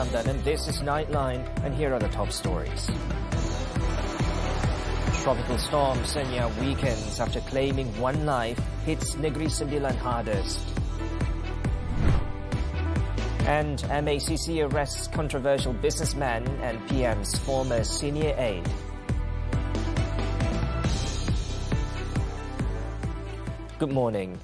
Iskandar and this is Nightline, and here are the top stories. Tropical storm Senya weakens after claiming one life, hits Negeri Sembilan hardest. And MACC arrests controversial businessman and PM's former senior aide. Good morning.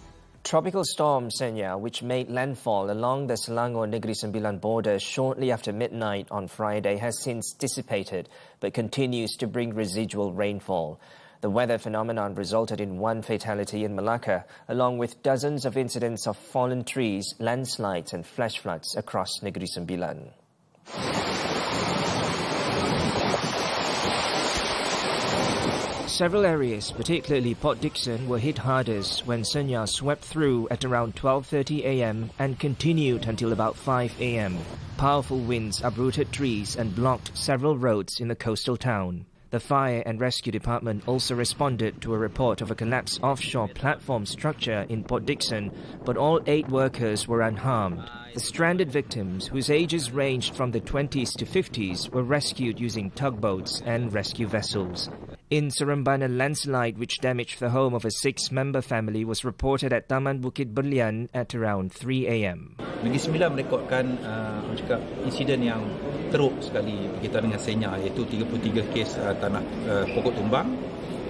Tropical storm Senya, which made landfall along the Selangor-Negeri Sembilan border shortly after midnight on Friday, has since dissipated but continues to bring residual rainfall. The weather phenomenon resulted in one fatality in Malacca, along with dozens of incidents of fallen trees, landslides and flash floods across Negeri Sembilan. Several areas, particularly Port Dickson, were hit hardest when Senya swept through at around 12:30 a.m. and continued until about 5 a.m. Powerful winds uprooted trees and blocked several roads in the coastal town. The Fire and Rescue Department also responded to a report of a collapsed offshore platform structure in Port Dickson, but all 8 workers were unharmed. The stranded victims, whose ages ranged from the 20s to 50s, were rescued using tugboats and rescue vessels. In Seremban, a landslide which damaged the home of a 6-member family was reported at Taman Bukit Berlian at around 3 a.m. Negeri Sembilan merekodkan insiden yang teruk sekali berkaitan dengan Senya, iaitu 33 kes tanah pokok tumbang,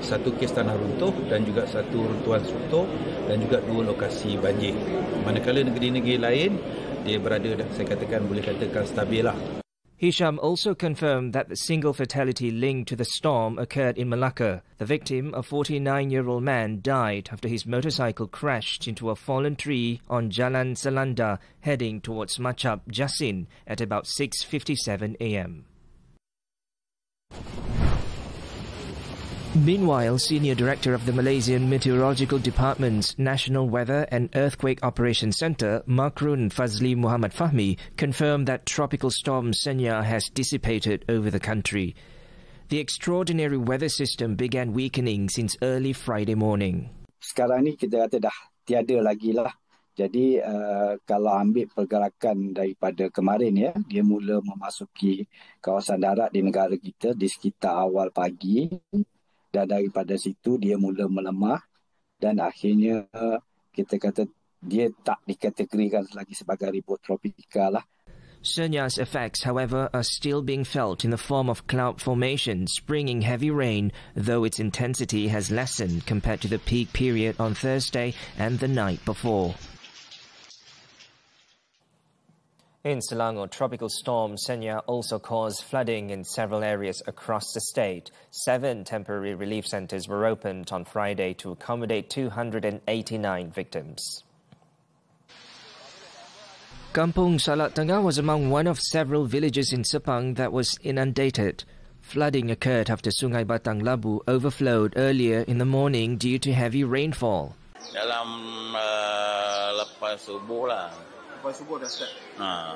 1 kes tanah runtuh dan juga 1 runtuhan struktur dan juga 2 lokasi banjir. Manakala negeri-negeri lain dia berada, saya katakan boleh katakan stabil lah. Hisham also confirmed that the single fatality linked to the storm occurred in Malacca. The victim, a 49-year-old man, died after his motorcycle crashed into a fallen tree on Jalan Selanda heading towards Macap, Jasin at about 6:57 a.m. Meanwhile, Senior Director of the Malaysian Meteorological Department's National Weather and Earthquake Operations Centre, Makrun Fazli Muhammad Fahmi, confirmed that Tropical Storm Senya has dissipated over the country. The extraordinary weather system began weakening since early Friday morning. Sekarang ni kita kata dah tiada lagi lah. Jadi kalau ambil pergerakan daripada kemarin ya, dia mula memasuki kawasan darat di negara kita di sekitar awal pagi. Dan daripada situ dia mula melemah dan akhirnya kita kata dia tak dikategorikan lagi sebagai ribut tropika lah. Senya's effects, however, are still being felt in the form of cloud formations bringing heavy rain, though its intensity has lessened compared to the peak period on Thursday and the night before. In Selangor, Tropical Storm Senya also caused flooding in several areas across the state. 7 temporary relief centres were opened on Friday to accommodate 289 victims. Kampung Salak Tengah was among one of several villages in Sepang that was inundated. Flooding occurred after Sungai Batang Labu overflowed earlier in the morning due to heavy rainfall. Dalam lepas subuh lah. Lepas subuh dah start?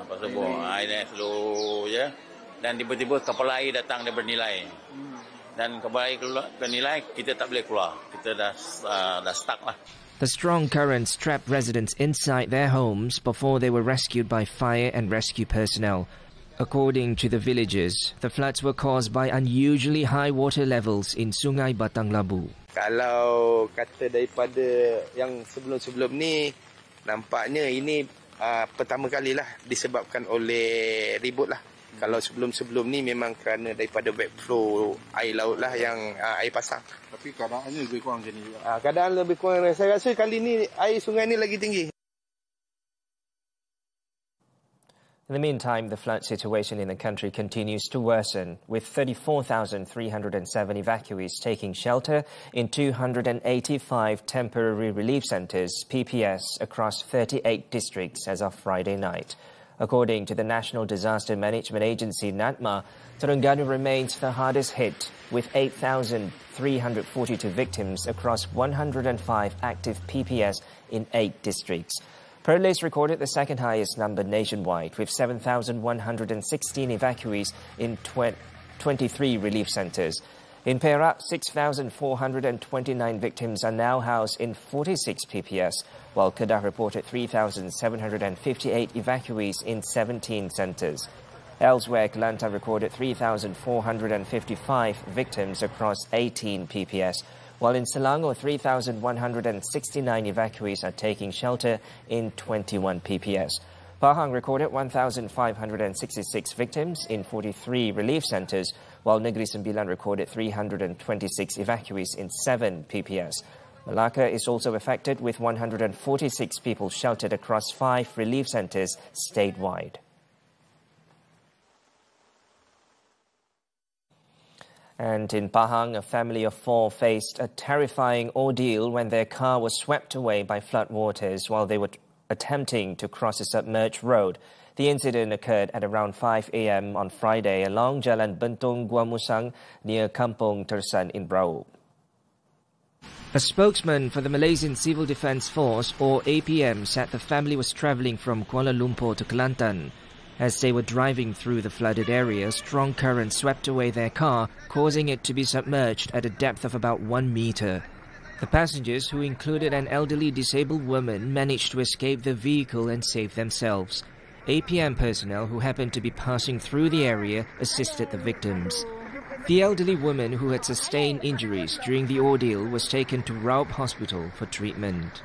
Lepas subuh. Air naik slow je. Dan tiba-tiba kapal air datang dari Nilai. Dan kapal air keluar ke Nilai, kita tak boleh keluar. Kita dah stuck lah. The strong currents trapped residents inside their homes before they were rescued by fire and rescue personnel. According to the villagers, the floods were caused by unusually high water levels in Sungai Batang Labu. Kalau kata daripada yang sebelum-sebelum ni, nampaknya ini pertama kalilah disebabkan oleh ribut lah. Kalau sebelum-sebelum ni memang kerana daripada backflow air laut lah yang air pasang. Tapi keadaannya lebih kurang macam ni juga. Keadaan lebih kurang. Saya rasa kali ni air sungai ni lagi tinggi. In the meantime, the flood situation in the country continues to worsen, with 34,307 evacuees taking shelter in 285 temporary relief centres, PPS, across 38 districts as of Friday night. According to the National Disaster Management Agency, NADMA, Terengganu remains the hardest hit, with 8,342 victims across 105 active PPS in 8 districts. Perlis recorded the second highest number nationwide, with 7,116 evacuees in 23 relief centres. In Perak, 6,429 victims are now housed in 46 PPS, while Kedah reported 3,758 evacuees in 17 centres. Elsewhere, Kelantan recorded 3,455 victims across 18 PPS, while in Selangor, 3,169 evacuees are taking shelter in 21 PPS. Pahang recorded 1,566 victims in 43 relief centres, while Negeri Sembilan recorded 326 evacuees in 7 PPS. Malacca is also affected, with 146 people sheltered across 5 relief centres statewide. And in Pahang, a family of 4 faced a terrifying ordeal when their car was swept away by floodwaters while they were attempting to cross a submerged road. The incident occurred at around 5 a.m. on Friday along Jalan Bentong Guamusang near Kampung Tersan in Brau. A spokesman for the Malaysian Civil Defence Force, or APM, said the family was travelling from Kuala Lumpur to Kelantan. As they were driving through the flooded area, strong currents swept away their car, causing it to be submerged at a depth of about 1 metre. The passengers, who included an elderly disabled woman, managed to escape the vehicle and save themselves. APM personnel who happened to be passing through the area assisted the victims. The elderly woman, who had sustained injuries during the ordeal, was taken to Raup Hospital for treatment.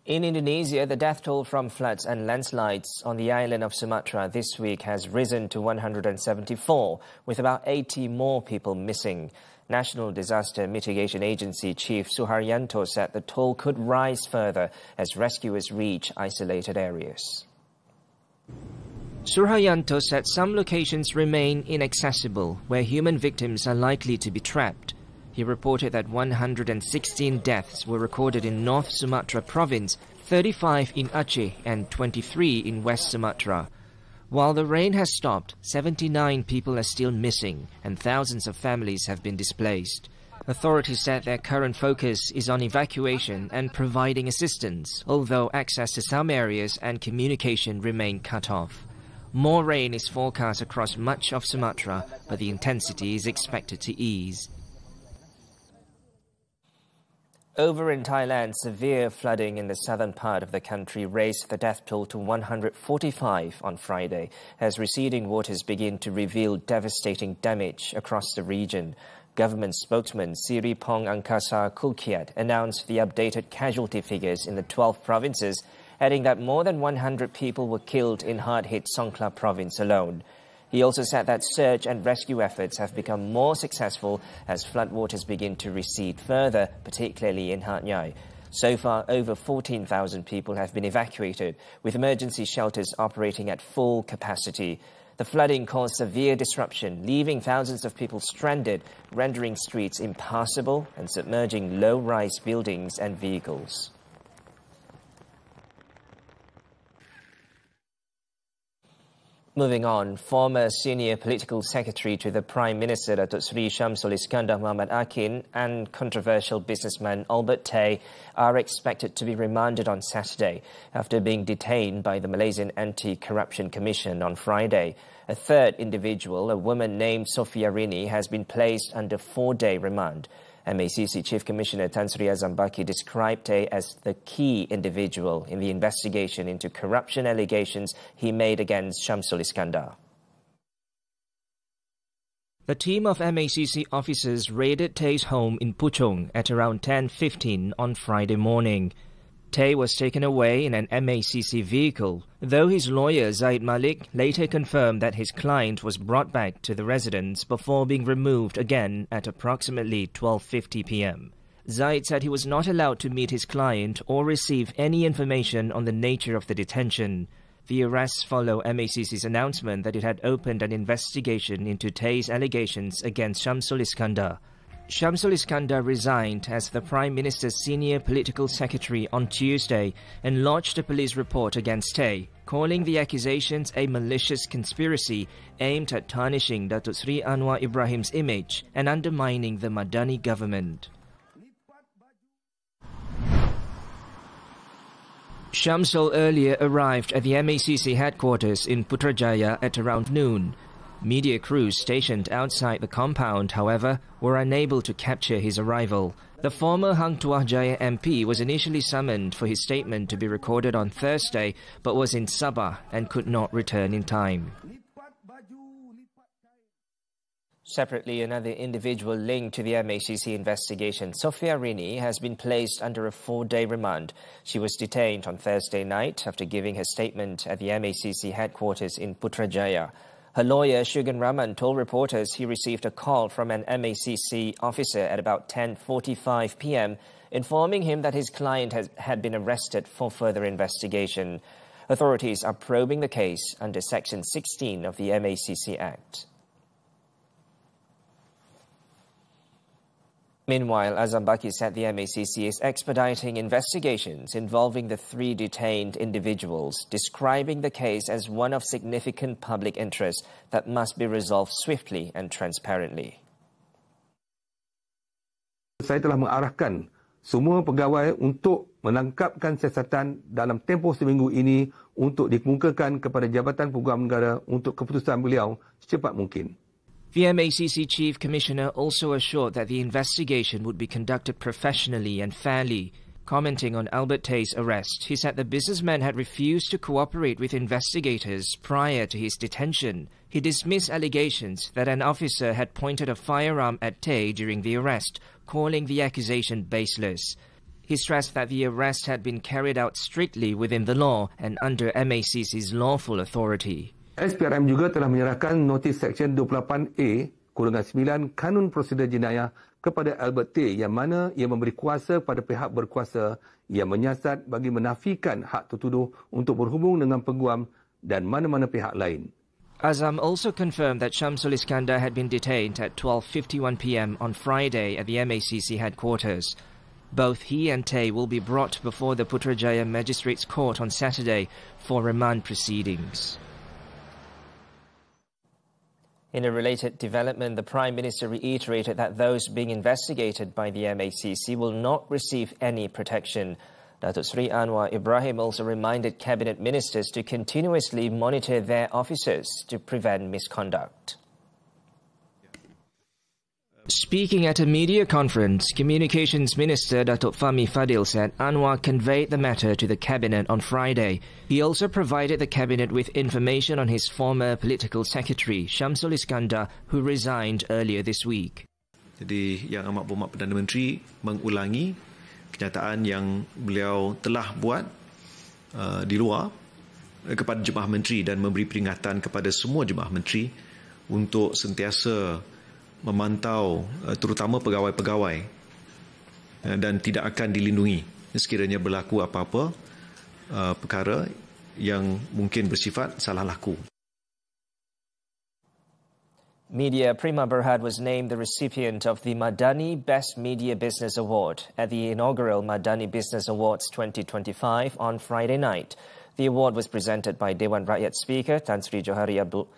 In Indonesia, the death toll from floods and landslides on the island of Sumatra this week has risen to 174, with about 80 more people missing. National Disaster Mitigation Agency Chief Suharyanto said the toll could rise further as rescuers reach isolated areas. Suharyanto said some locations remain inaccessible, where human victims are likely to be trapped. He reported that 116 deaths were recorded in North Sumatra province, 35 in Aceh and 23 in West Sumatra. While the rain has stopped, 79 people are still missing and thousands of families have been displaced. Authorities said their current focus is on evacuation and providing assistance, although access to some areas and communication remain cut off. More rain is forecast across much of Sumatra, but the intensity is expected to ease. Over in Thailand, severe flooding in the southern part of the country raised the death toll to 145 on Friday, as receding waters begin to reveal devastating damage across the region. Government spokesman Siripong Angkasa Kulkiat announced the updated casualty figures in the 12 provinces, adding that more than 100 people were killed in hard-hit Songkhla province alone. He also said that search and rescue efforts have become more successful as floodwaters begin to recede further, particularly in Hat Yai. So far, over 14,000 people have been evacuated, with emergency shelters operating at full capacity. The flooding caused severe disruption, leaving thousands of people stranded, rendering streets impassable and submerging low-rise buildings and vehicles. Moving on, former senior political secretary to the Prime Minister Datuk Seri Shamsul Iskandar Muhammad Akin and controversial businessman Albert Tay are expected to be remanded on Saturday after being detained by the Malaysian Anti-Corruption Commission on Friday. A third individual, a woman named Sophia Rini, has been placed under 4-day remand. MACC Chief Commissioner Tan Sri Azam Baki described Tay as the key individual in the investigation into corruption allegations he made against Shamsul Iskandar. The team of MACC officers raided Tay's home in Puchong at around 10:15 on Friday morning. Tay was taken away in an MACC vehicle, though his lawyer Zaid Malik later confirmed that his client was brought back to the residence before being removed again at approximately 12:50 p.m. Zaid said he was not allowed to meet his client or receive any information on the nature of the detention. The arrests follow MACC's announcement that it had opened an investigation into Tay's allegations against Shamsul Iskandar. Shamsul Iskandar resigned as the Prime Minister's senior political secretary on Tuesday and lodged a police report against Tay, calling the accusations a malicious conspiracy aimed at tarnishing Datuk Sri Anwar Ibrahim's image and undermining the Madani government. Shamsul earlier arrived at the MACC headquarters in Putrajaya at around noon. Media crews stationed outside the compound, however, were unable to capture his arrival. The former Hang Tuah Jaya MP was initially summoned for his statement to be recorded on Thursday, but was in Sabah and could not return in time. Separately, another individual linked to the MACC investigation, Sofia Rini, has been placed under a 4-day remand. She was detained on Thursday night after giving her statement at the MACC headquarters in Putrajaya. Her lawyer, Shugan Raman, told reporters he received a call from an MACC officer at about 10:45 p.m. informing him that his client had been arrested for further investigation. Authorities are probing the case under Section 16 of the MACC Act. Meanwhile, Azam Baki said the MACC is expediting investigations involving the 3 detained individuals, describing the case as one of significant public interest that must be resolved swiftly and transparently. Saya telah mengarahkan semua pegawai untuk menangkapkan siasatan dalam tempoh seminggu ini untuk dikemukakan kepada Jabatan Peguam Negara untuk keputusan beliau secepat mungkin. The MACC Chief Commissioner also assured that the investigation would be conducted professionally and fairly. Commenting on Albert Tay's arrest, he said the businessman had refused to cooperate with investigators prior to his detention. He dismissed allegations that an officer had pointed a firearm at Tay during the arrest, calling the accusation baseless. He stressed that the arrest had been carried out strictly within the law and under MACC's lawful authority. SPRM juga telah menyerahkan notis Seksyen 28A/9 Kanun Prosedur Jenayah kepada Albert Tay yang mana ia memberi kuasa kepada pihak berkuasa yang menyiasat bagi menafikan hak tertuduh untuk berhubung dengan peguam dan mana-mana pihak lain. Azam also confirmed that Shamsul Iskandar had been detained at 12:51 p.m. on Friday at the MACC headquarters. Both he and Tay will be brought before the Putrajaya Magistrates Court on Saturday for remand proceedings. In a related development, the Prime Minister reiterated that those being investigated by the MACC will not receive any protection. Datuk Sri Anwar Ibrahim also reminded Cabinet Ministers to continuously monitor their officers to prevent misconduct. Speaking at a media conference, Communications Minister Datuk Fahmi Fadil said Anwar conveyed the matter to the Cabinet on Friday. He also provided the Cabinet with information on his former political secretary, Shamsul Iskandar, who resigned earlier this week. Jadi, Yang Amat Berhormat Perdana Menteri mengulangi kenyataan yang beliau telah buat di luar kepada Jemaah Menteri dan memberi peringatan kepada semua Jemaah Menteri untuk sentiasa memantau terutama pegawai-pegawai dan tidak akan dilindungi sekiranya berlaku apa-apa perkara yang mungkin bersifat salah laku. Media Prima Berhad was named the recipient of the Madani Best Media Business Award at the inaugural Madani Business Awards 2025 on Friday night. The award was presented by Dewan Rakyat Speaker Tan Sri Johari Abdul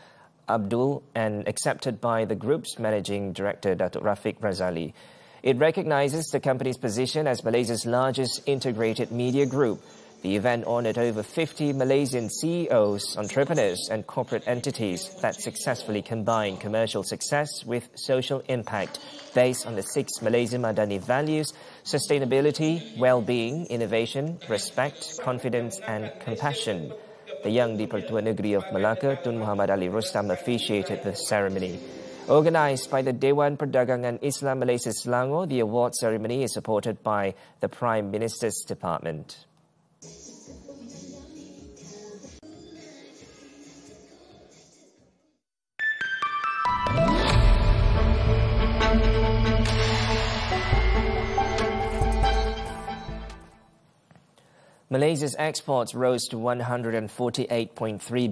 and accepted by the group's managing director Datuk Rafiq Razali. It recognizes the company's position as Malaysia's largest integrated media group. The event honored over 50 Malaysian CEOs, entrepreneurs and corporate entities that successfully combine commercial success with social impact based on the 6 Malaysian Madani values: sustainability, well-being, innovation, respect, confidence and compassion. The Yang di-Pertua Negeri of Melaka, Tun Muhammad Ali Rustam, officiated the ceremony. Organised by the Dewan Perdagangan Islam Malaysia Selangor, the award ceremony is supported by the Prime Minister's Department. Malaysia's exports rose to 148.3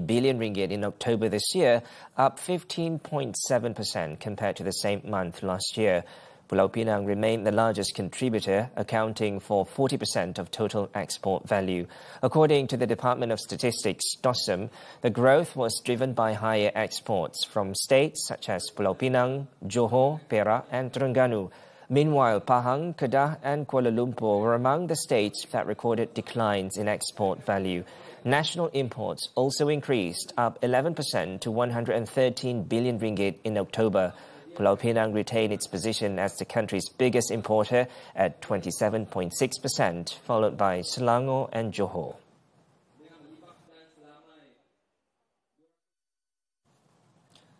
billion ringgit in October this year, up 15.7% compared to the same month last year. Pulau Pinang remained the largest contributor, accounting for 40% of total export value. According to the Department of Statistics, DOSM, the growth was driven by higher exports from states such as Pulau Pinang, Johor, Perak and Terengganu. Meanwhile, Pahang, Kedah and Kuala Lumpur were among the states that recorded declines in export value. National imports also increased, up 11% to 113 billion ringgit in October. Pulau Pinang retained its position as the country's biggest importer at 27.6%, followed by Selangor and Johor.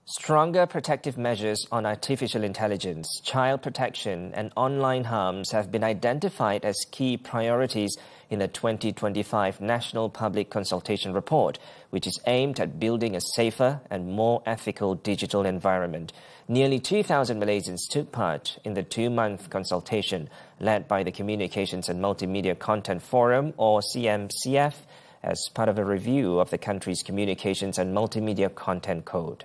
Stronger protective measures on artificial intelligence, child protection and online harms have been identified as key priorities in the 2025 National Public Consultation Report, which is aimed at building a safer and more ethical digital environment. Nearly 2,000 Malaysians took part in the 2-month consultation led by the Communications and Multimedia Content Forum, or CMCF, as part of a review of the country's Communications and Multimedia Content Code.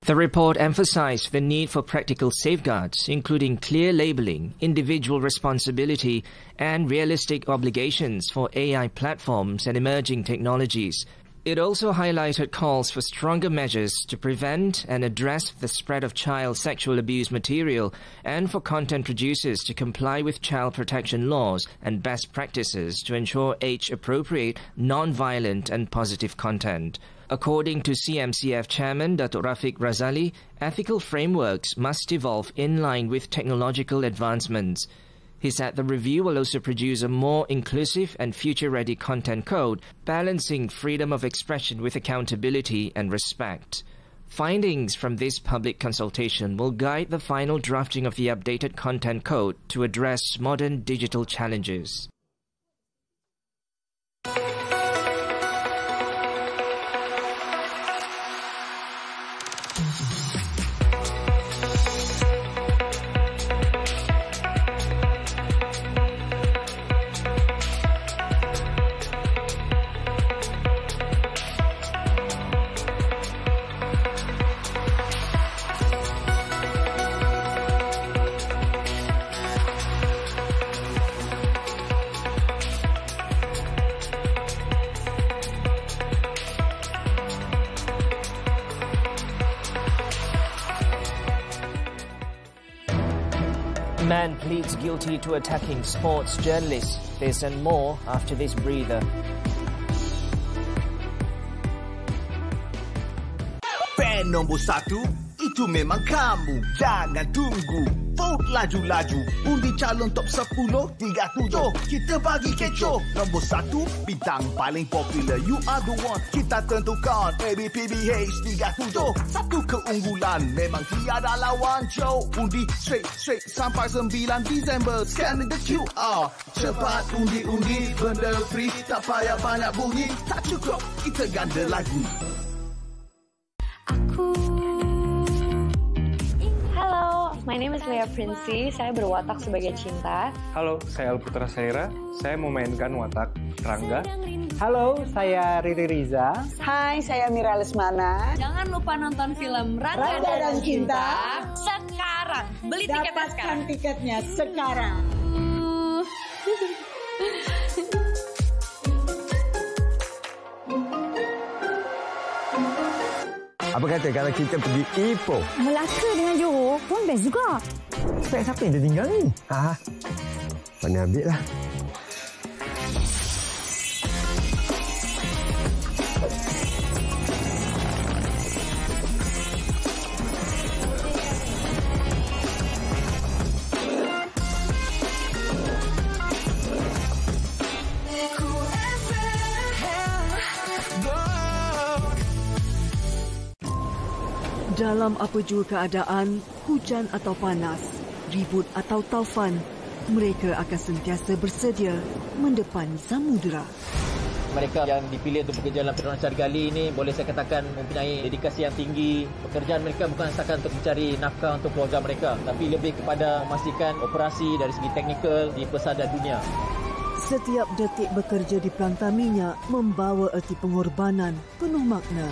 The report emphasized the need for practical safeguards, including clear labeling, individual responsibility, and realistic obligations for AI platforms and emerging technologies. It also highlighted calls for stronger measures to prevent and address the spread of child sexual abuse material and for content producers to comply with child protection laws and best practices to ensure age-appropriate, non-violent and positive content. According to CMCF Chairman Datuk Rafiq Razali, ethical frameworks must evolve in line with technological advancements. He said the review will also produce a more inclusive and future-ready content code, balancing freedom of expression with accountability and respect. Findings from this public consultation will guide the final drafting of the updated content code to address modern digital challenges. Man pleads guilty to attacking sports journalists. This and more after this breather. Fan nombor 1, itu memang kamu. Jangan tunggu. Vote laju-laju. Undi calon top 10, 37. Kita bagi kecoh. Nombor 1, bintang paling popular. You are the one. Kita tentukan. ABPBH 37. Satu keunggulan. Memang tiada lawan. Joe. Undi straight sampai 9 Disember. Scan the QR. Cepat undi-undi. Benda free. Tak payah banyak bunyi. Tak cukup. Kita ganda lagi. My name is Leah Prinsy, saya berwatak sebagai Cinta. Halo, saya Alputra Saira, saya memainkan watak Rangga. Halo, saya Riri Riza. Hai, saya Mira Lesmana. Jangan lupa nonton film Rangga dan Cinta sekarang. Beli tiketnya sekarang. Dapatkan tiketnya sekarang. Apa kata kalau kita pergi Ipoh? Melaka dengan Johor pun best juga. Spek siapa yang tertinggal ni? Mana ambil lah. Dalam apa jua keadaan, hujan atau panas, ribut atau taufan, mereka akan sentiasa bersedia mendepani samudera. Mereka yang dipilih untuk bekerja dalam penerangan cari gali ini boleh saya katakan mempunyai dedikasi yang tinggi. Pekerjaan mereka bukan sekadar untuk mencari nafkah untuk keluarga mereka, tapi lebih kepada memastikan operasi dari segi teknikal di pesada dunia. Setiap detik bekerja di pelantang minyak membawa erti pengorbanan penuh makna.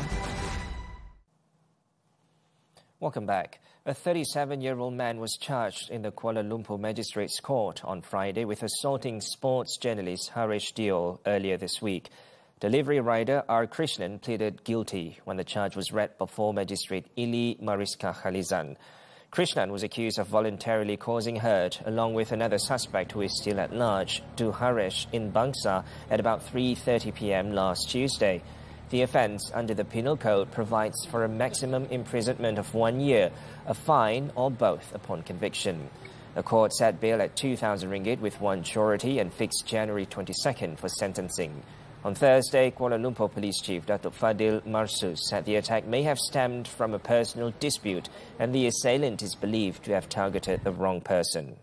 Welcome back. A 37-year-old man was charged in the Kuala Lumpur Magistrates Court on Friday with assaulting sports journalist Harish Deol earlier this week. Delivery rider R. Krishnan pleaded guilty when the charge was read before Magistrate Ili Mariska Khalizan. Krishnan was accused of voluntarily causing hurt, along with another suspect who is still at large, to Harish in Bangsa at about 3:30 p.m. last Tuesday. The offence under the Penal Code provides for a maximum imprisonment of 1 year, a fine or both upon conviction. The court set bail at 2,000 ringgit with one surety and fixed January 22nd for sentencing. On Thursday, Kuala Lumpur Police Chief Datuk Fadil Marsus said the attack may have stemmed from a personal dispute and the assailant is believed to have targeted the wrong person.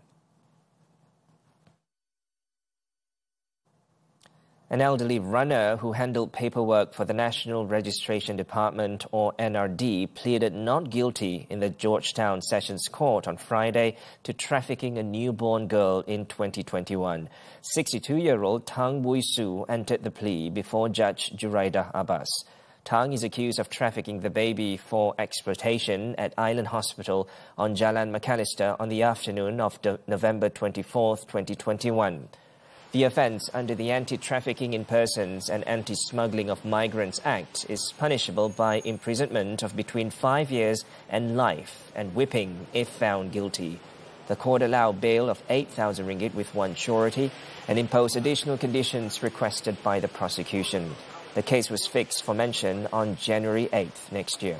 An elderly runner who handled paperwork for the National Registration Department, or NRD, pleaded not guilty in the Georgetown Sessions Court on Friday to trafficking a newborn girl in 2021. 62-year-old Tang Wui Su entered the plea before Judge Juraidah Abbas. Tang is accused of trafficking the baby for exploitation at Island Hospital on Jalan McAllister on the afternoon of November 24, 2021. The offence under the Anti-Trafficking in Persons and Anti-Smuggling of Migrants Act is punishable by imprisonment of between 5 years and life and whipping if found guilty. The court allowed bail of 8,000 ringgit with one surety and imposed additional conditions requested by the prosecution. The case was fixed for mention on January 8th next year.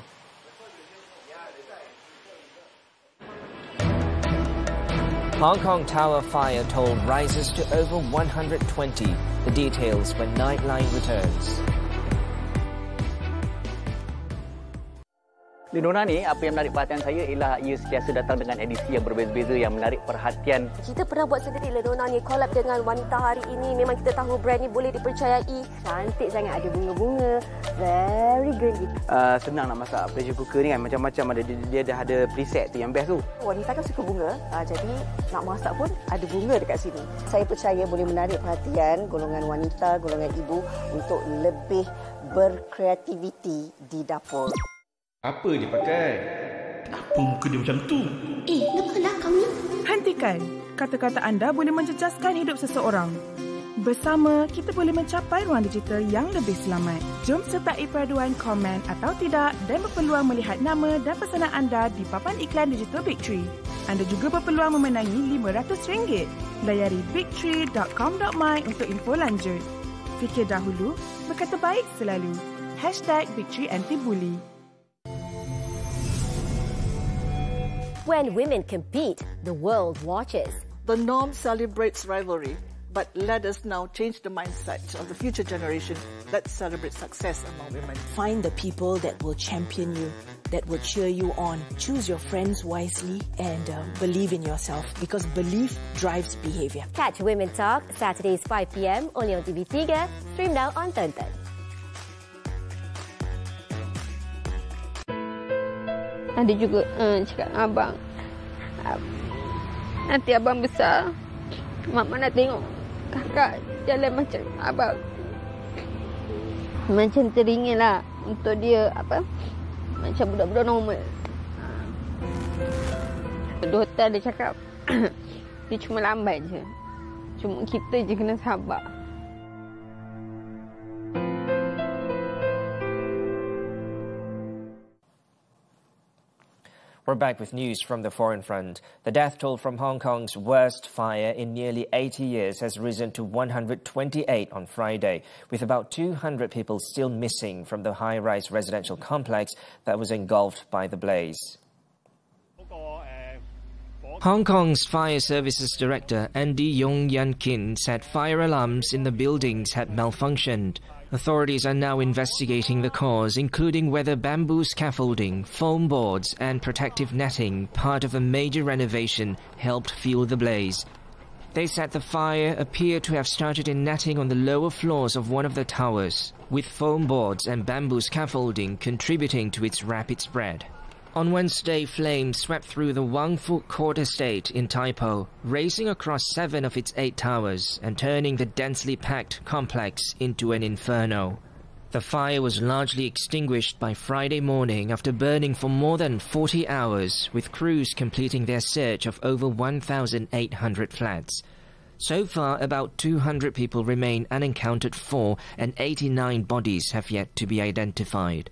Hong Kong Tower fire toll rises to over 120. The details when Nightline returns. Lenora ni, apa yang menarik perhatian saya ialah ia sentiasa datang dengan edisi yang berbeza-beza yang menarik perhatian. Kita pernah buat sendiri Lenora ni, collab dengan wanita hari ini. Memang kita tahu brand ni boleh dipercayai. Cantik sangat, ada bunga-bunga. Very girly. Senang nak masak pressure cooker ni kan, macam-macam ada. Dia dah ada preset tu yang best tu. Wanita kan suka bunga, jadi nak masak pun ada bunga dekat sini. Saya percaya boleh menarik perhatian golongan wanita, golongan ibu untuk lebih berkreativiti di dapur. Apa dia pakai? Kenapa muka dia macam tu? Kenapa kau ni? Hentikan. Kata-kata anda boleh menjejaskan hidup seseorang. Bersama, kita boleh mencapai ruang digital yang lebih selamat. Jom sertai peraduan komen atau tidak dan berpeluang melihat nama dan pesanan anda di papan iklan digital Big Tree. Anda juga berpeluang memenangi RM500. Layari bigtree.com.my untuk info lanjut. Fikir dahulu, berkata baik selalu. #BigTreeAntiBully. When women compete, the world watches. The norm celebrates rivalry, but let us now change the mindset of the future generation. Let's celebrate success among women. Find the people that will champion you, that will cheer you on. Choose your friends wisely and believe in yourself, because belief drives behavior. Catch Women Talk Saturdays 5 p.m. only on TV3, stream now on Tonton. Ada juga cakap dengan abang, nanti abang besar, mak mana tengok kakak jalan macam abang. Macam teringin lah untuk dia macam budak-budak normal. Doktor dia cakap dia cuma lambat je, cuma kita je kena sabar. We're back with news from the foreign front. The death toll from Hong Kong's worst fire in nearly 80 years has risen to 128 on Friday, with about 200 people still missing from the high-rise residential complex that was engulfed by the blaze. Hong Kong's Fire Services Director Andy Yong Yan Kin said fire alarms in the buildings had malfunctioned. Authorities are now investigating the cause, including whether bamboo scaffolding, foam boards and protective netting, part of a major renovation, helped fuel the blaze. They said the fire appeared to have started in netting on the lower floors of one of the towers, with foam boards and bamboo scaffolding contributing to its rapid spread. On Wednesday, flames swept through the Wang Fu Court estate in Tai Po, racing across 7 of its 8 towers and turning the densely packed complex into an inferno. The fire was largely extinguished by Friday morning after burning for more than 40 hours, with crews completing their search of over 1,800 flats. So far, about 200 people remain unaccounted for and 89 bodies have yet to be identified.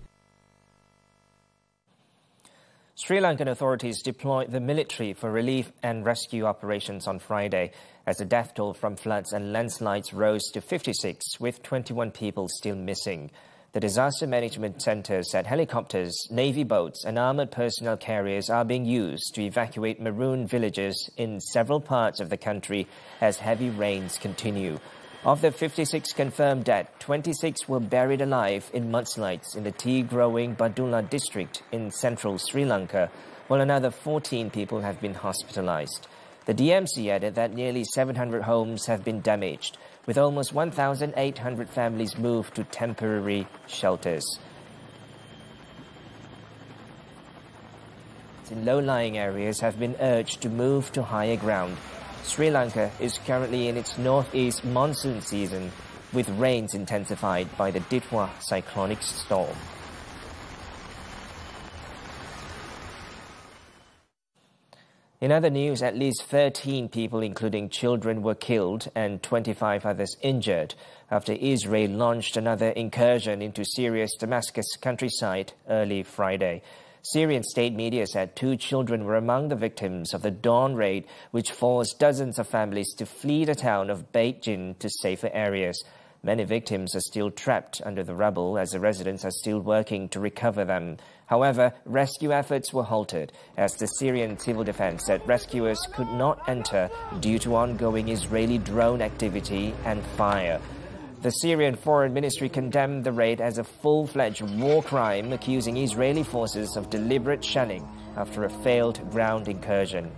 Sri Lankan authorities deployed the military for relief and rescue operations on Friday as the death toll from floods and landslides rose to 56, with 21 people still missing. The Disaster Management Centre said helicopters, Navy boats and armoured personnel carriers are being used to evacuate maroon villages in several parts of the country as heavy rains continue. Of the 56 confirmed dead, 26 were buried alive in mudslides in the tea-growing Badulla district in central Sri Lanka, while another 14 people have been hospitalised. The DMC added that nearly 700 homes have been damaged, with almost 1,800 families moved to temporary shelters. In low-lying areas have been urged to move to higher ground. Sri Lanka is currently in its northeast monsoon season, with rains intensified by the Ditwa cyclonic storm. In other news, at least 13 people, including children, were killed and 25 others injured after Israel launched another incursion into Syria's Damascus countryside early Friday. Syrian state media said 2 children were among the victims of the dawn raid, which forced dozens of families to flee the town of Beit Jin to safer areas. Many victims are still trapped under the rubble as the residents are still working to recover them. However, rescue efforts were halted as the Syrian civil defense said rescuers could not enter due to ongoing Israeli drone activity and fire. The Syrian Foreign Ministry condemned the raid as a full-fledged war crime, accusing Israeli forces of deliberate shelling after a failed ground incursion.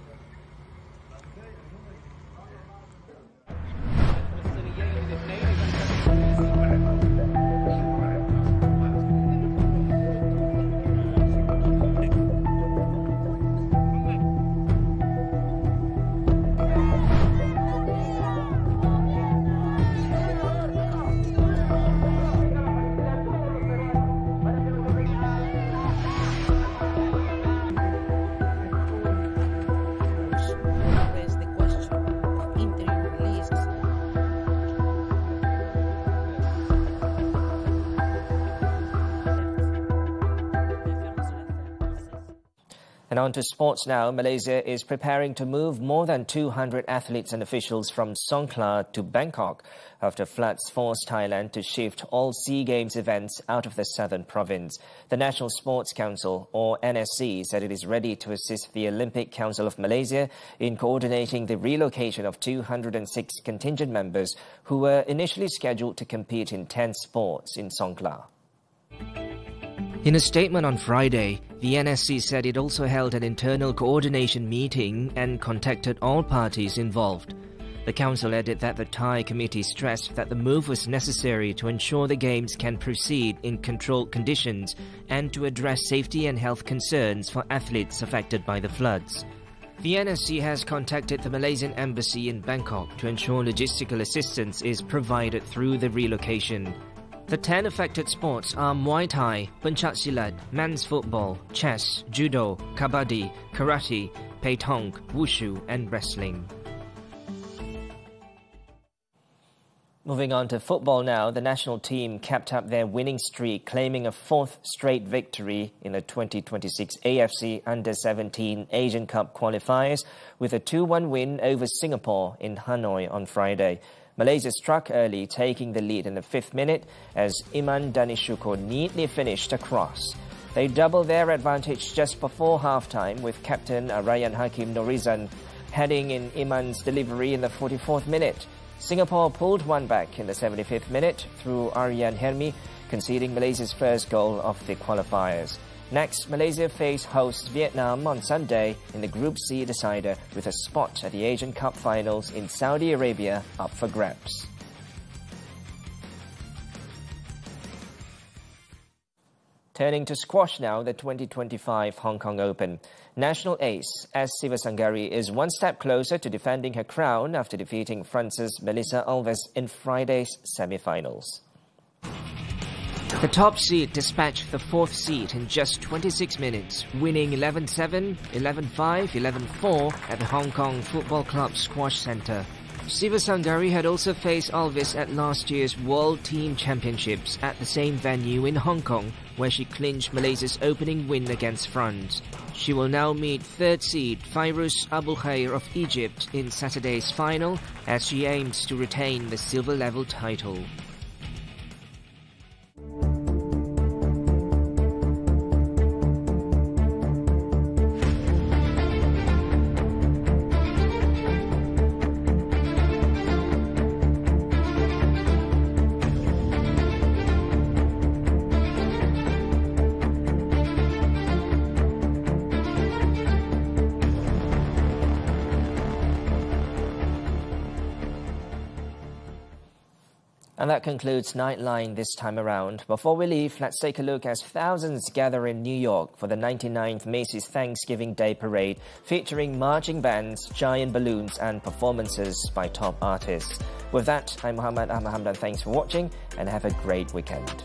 And on to sports now. Malaysia is preparing to move more than 200 athletes and officials from Songkhla to Bangkok after floods forced Thailand to shift all SEA Games events out of the southern province. The National Sports Council, or NSC, said it is ready to assist the Olympic Council of Malaysia in coordinating the relocation of 206 contingent members who were initially scheduled to compete in 10 sports in Songkhla. In a statement on Friday, the NSC said it also held an internal coordination meeting and contacted all parties involved. The council added that the Thai committee stressed that the move was necessary to ensure the games can proceed in controlled conditions and to address safety and health concerns for athletes affected by the floods. The NSC has contacted the Malaysian embassy in Bangkok to ensure logistical assistance is provided through the relocation. The 10 affected sports are Muay Thai, Pencak Silat, men's football, chess, judo, kabaddi, karate, peitong, wushu and wrestling. Moving on to football now, the national team kept up their winning streak, claiming a 4th straight victory in the 2026 AFC Under-17 Asian Cup qualifiers with a 2-1 win over Singapore in Hanoi on Friday. Malaysia struck early, taking the lead in the 5th minute as Iman Danishuko neatly finished a cross. They doubled their advantage just before half-time with captain Ryan Hakim Norizan heading in Iman's delivery in the 44th minute. Singapore pulled one back in the 75th minute through Aryan Helmi, conceding Malaysia's first goal of the qualifiers. Next, Malaysia face host Vietnam on Sunday in the Group C decider with a spot at the Asian Cup finals in Saudi Arabia up for grabs. Turning to squash now, the 2025 Hong Kong Open. National ace S. Sivasangari is one step closer to defending her crown after defeating France's Melissa Alves in Friday's semi-finals. The top seed dispatched the 4th seed in just 26 minutes, winning 11-7, 11-5, 11-4 at the Hong Kong Football Club Squash Centre. Sivasangari had also faced Alves at last year's World Team Championships at the same venue in Hong Kong, where she clinched Malaysia's opening win against France. She will now meet 3rd seed Fairuz Abulkhair of Egypt in Saturday's final as she aims to retain the silver level title. And that concludes Nightline this time around. Before we leave, let's take a look as thousands gather in New York for the 99th Macy's Thanksgiving Day Parade, featuring marching bands, giant balloons and performances by top artists. With that, I'm Muhammad Ahmad Hamdan. Thanks for watching and have a great weekend.